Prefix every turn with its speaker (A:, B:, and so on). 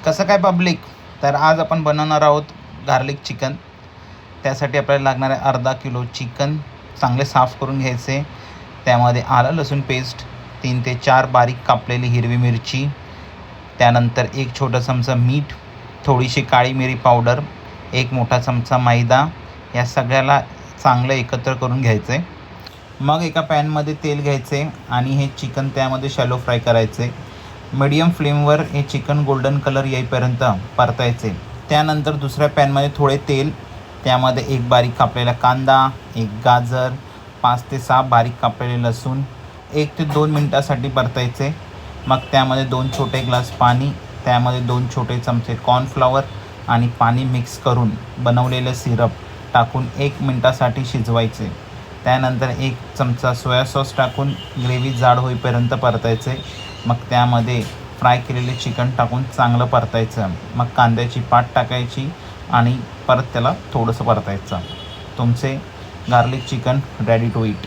A: कसं काय पब्लिक? तर आज आपण बनवणार आहोत गार्लिक चिकन. त्यासाठी आपल्याला लागणार आहे अर्धा किलो चिकन. चांगले साफ करून घ्यायचे. त्यामध्ये आलं लसूण पेस्ट, 3 ते 4 बारीक कापलेली हिरवी मिरची, त्यानंतर 1 छोटा चमचा मीठ, थोडीशी काळी मिरी पावडर, 1 मोठा चमचा मैदा. या सगळ्याला चांगलं एकत्र करून घ्यायचं आहे. मग एका पॅनमध्ये तेल घ्यायचे आणि हे चिकन त्यामध्ये शॅलो फ्राय करायचे. मीडियम फ्लेमवर हे चिकन गोल्डन कलर येईपर्यंत परतायचे. त्यानंतर दुसऱ्या पॅनमध्ये थोडे तेल, त्यामध्ये 1 बारीक कापलेला कांदा, 1 गाजर, 5 ते 6 बारीक कापलेले लसूण 1 ते 2 मिनटासाठी परतायचे. मग त्यामध्ये 2 छोटे ग्लास पाणी, त्यामध्ये 2 छोटे चमचे कॉर्नफ्लॉवर आणि पाणी मिक्स करून बनवलेलं सिरप टाकून 1 मिनटासाठी शिजवायचे. त्यानंतर 1 चमचा सोया सॉस टाकून ग्रेव्ही जाड होईपर्यंत परतायचे. मग त्यामध्ये फ्राय केलेले चिकन टाकून चांगलं परतायचं. मग कांद्याची पात टाकायची आणि परत त्याला थोडंसं परतायचं. तुमचे garlic chicken ready to eat.